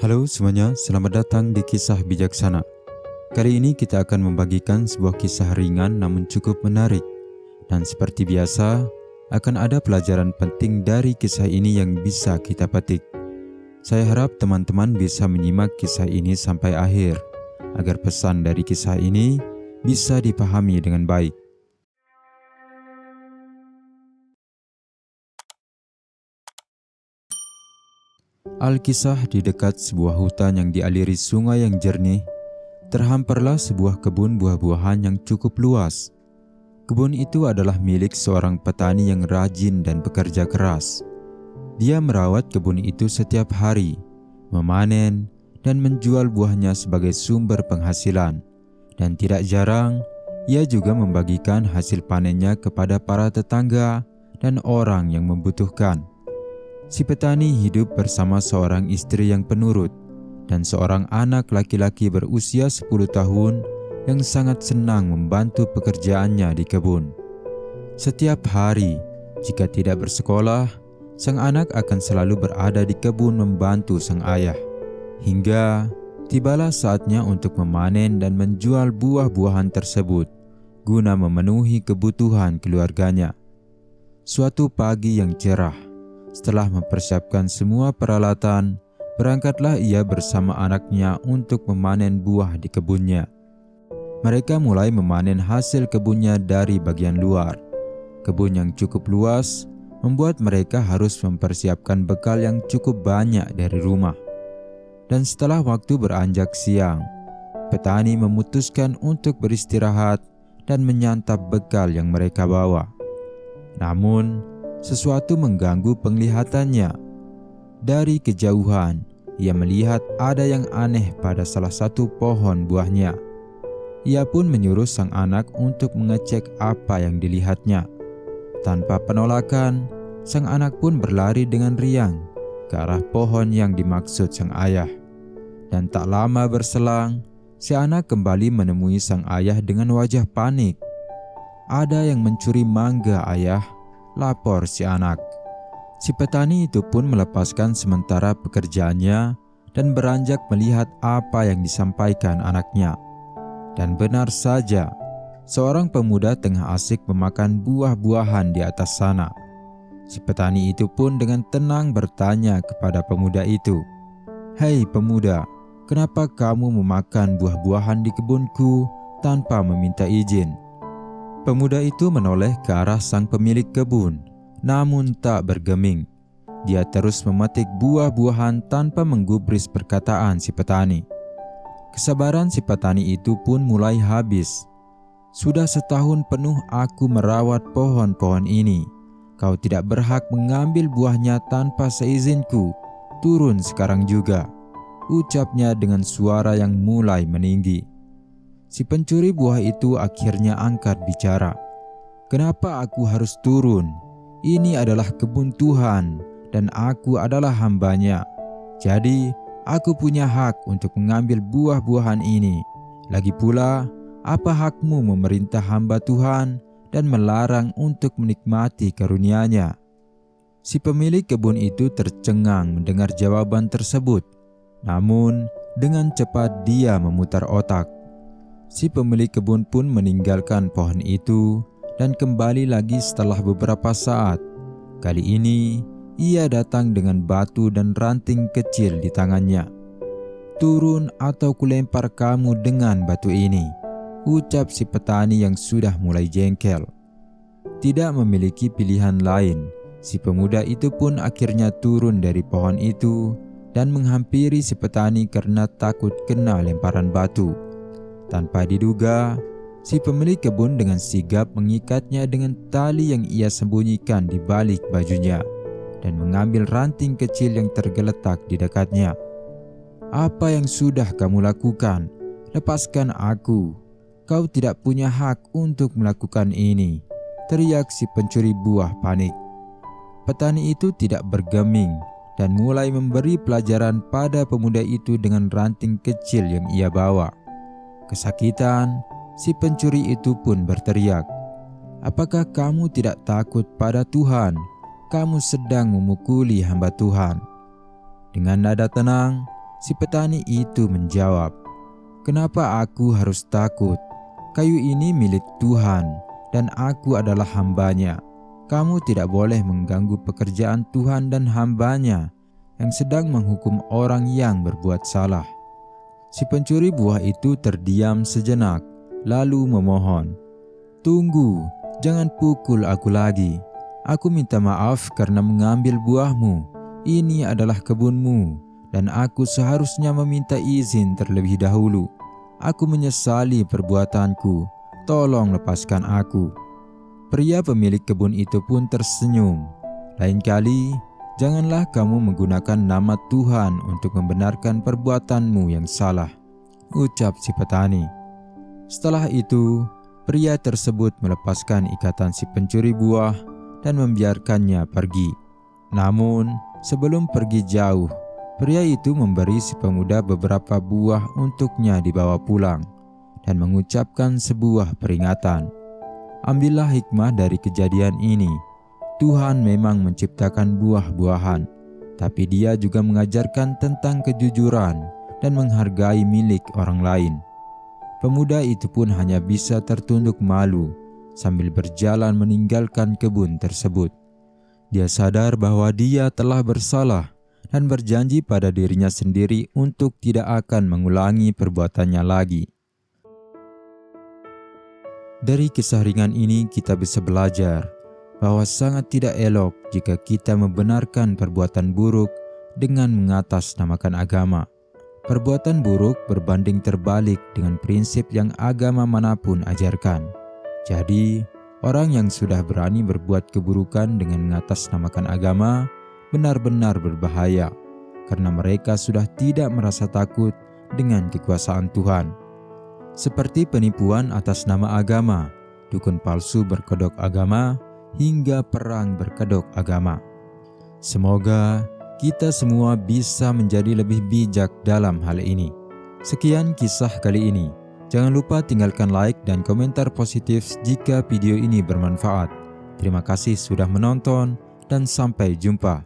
Halo semuanya, selamat datang di Kisah Bijaksana. Kali ini kita akan membagikan sebuah kisah ringan namun cukup menarik. Dan seperti biasa, akan ada pelajaran penting dari kisah ini yang bisa kita petik. Saya harap teman-teman bisa menyimak kisah ini sampai akhir, agar pesan dari kisah ini bisa dipahami dengan baik. Alkisah di dekat sebuah hutan yang dialiri sungai yang jernih, terhamparlah sebuah kebun buah-buahan yang cukup luas. Kebun itu adalah milik seorang petani yang rajin dan bekerja keras. Dia merawat kebun itu setiap hari, memanen dan menjual buahnya sebagai sumber penghasilan. Dan tidak jarang, ia juga membagikan hasil panennya kepada para tetangga dan orang yang membutuhkan. Si petani hidup bersama seorang istri yang penurut dan seorang anak laki-laki berusia 10 tahun yang sangat senang membantu pekerjaannya di kebun. Setiap hari, jika tidak bersekolah, sang anak akan selalu berada di kebun membantu sang ayah. Hingga tibalah saatnya untuk memanen dan menjual buah-buahan tersebut guna memenuhi kebutuhan keluarganya. Suatu pagi yang cerah, setelah mempersiapkan semua peralatan, berangkatlah ia bersama anaknya untuk memanen buah di kebunnya. Mereka mulai memanen hasil kebunnya dari bagian luar. Kebun yang cukup luas membuat mereka harus mempersiapkan bekal yang cukup banyak dari rumah. Dan setelah waktu beranjak siang, petani memutuskan untuk beristirahat dan menyantap bekal yang mereka bawa. Namun, sesuatu mengganggu penglihatannya. Dari kejauhan, ia melihat ada yang aneh pada salah satu pohon buahnya. Ia pun menyuruh sang anak untuk mengecek apa yang dilihatnya. Tanpa penolakan, sang anak pun berlari dengan riang ke arah pohon yang dimaksud sang ayah. Dan tak lama berselang, si anak kembali menemui sang ayah dengan wajah panik. "Ada yang mencuri mangga, ayah," lapor si anak. Si petani itu pun melepaskan sementara pekerjaannya dan beranjak melihat apa yang disampaikan anaknya. Dan benar saja, seorang pemuda tengah asik memakan buah-buahan di atas sana. Si petani itu pun dengan tenang bertanya kepada pemuda itu, "Hei pemuda, kenapa kamu memakan buah-buahan di kebunku tanpa meminta izin?" Pemuda itu menoleh ke arah sang pemilik kebun, namun tak bergeming. Dia terus memetik buah-buahan tanpa menggubris perkataan si petani. Kesabaran si petani itu pun mulai habis. "Sudah setahun penuh aku merawat pohon-pohon ini. Kau tidak berhak mengambil buahnya tanpa seizinku. Turun sekarang juga," ucapnya dengan suara yang mulai meninggi. Si pencuri buah itu akhirnya angkat bicara. "Kenapa aku harus turun? Ini adalah kebun Tuhan dan aku adalah hambanya. Jadi aku punya hak untuk mengambil buah-buahan ini. Lagi pula, apa hakmu memerintah hamba Tuhan dan melarang untuk menikmati karunia-Nya?" Si pemilik kebun itu tercengang mendengar jawaban tersebut. Namun dengan cepat dia memutar otak. Si pemilik kebun pun meninggalkan pohon itu dan kembali lagi setelah beberapa saat. Kali ini, ia datang dengan batu dan ranting kecil di tangannya. "Turun atau kulempar kamu dengan batu ini," ucap si petani yang sudah mulai jengkel. Tidak memiliki pilihan lain, si pemuda itu pun akhirnya turun dari pohon itu dan menghampiri si petani karena takut kena lemparan batu. Tanpa diduga, si pemilik kebun dengan sigap mengikatnya dengan tali yang ia sembunyikan di balik bajunya dan mengambil ranting kecil yang tergeletak di dekatnya. "Apa yang sudah kamu lakukan? Lepaskan aku. Kau tidak punya hak untuk melakukan ini," teriak si pencuri buah panik. Petani itu tidak bergeming dan mulai memberi pelajaran pada pemuda itu dengan ranting kecil yang ia bawa. Kesakitan, si pencuri itu pun berteriak, "Apakah kamu tidak takut pada Tuhan? Kamu sedang memukuli hamba Tuhan." Dengan nada tenang, Si petani itu menjawab, "Kenapa aku harus takut? Kayu ini milik Tuhan dan aku adalah hamba-Nya. Kamu tidak boleh mengganggu pekerjaan Tuhan dan hamba-Nya yang sedang menghukum orang yang berbuat salah." Si pencuri buah itu terdiam sejenak, lalu memohon, "Tunggu, jangan pukul aku lagi. Aku minta maaf karena mengambil buahmu. Ini adalah kebunmu, dan aku seharusnya meminta izin terlebih dahulu. Aku menyesali perbuatanku. Tolong lepaskan aku." Pria pemilik kebun itu pun tersenyum. "Lain kali, janganlah kamu menggunakan nama Tuhan untuk membenarkan perbuatanmu yang salah," ucap si petani. Setelah itu, pria tersebut melepaskan ikatan si pencuri buah dan membiarkannya pergi. Namun, sebelum pergi jauh, pria itu memberi si pemuda beberapa buah untuknya dibawa pulang dan mengucapkan sebuah peringatan. Ambillah hikmah dari kejadian ini. Tuhan memang menciptakan buah-buahan, tapi Dia juga mengajarkan tentang kejujuran dan menghargai milik orang lain. Pemuda itu pun hanya bisa tertunduk malu sambil berjalan meninggalkan kebun tersebut. Dia sadar bahwa dia telah bersalah dan berjanji pada dirinya sendiri untuk tidak akan mengulangi perbuatannya lagi. Dari kisah ringan ini kita bisa belajar bahwa sangat tidak elok jika kita membenarkan perbuatan buruk dengan mengatasnamakan agama. Perbuatan buruk berbanding terbalik dengan prinsip yang agama manapun ajarkan. Jadi, orang yang sudah berani berbuat keburukan dengan mengatasnamakan agama benar-benar berbahaya, karena mereka sudah tidak merasa takut dengan kekuasaan Tuhan. Seperti penipuan atas nama agama, dukun palsu berkedok agama, hingga perang berkedok agama. Semoga kita semua bisa menjadi lebih bijak dalam hal ini. Sekian kisah kali ini. Jangan lupa tinggalkan like dan komentar positif jika video ini bermanfaat. Terima kasih sudah menonton dan sampai jumpa.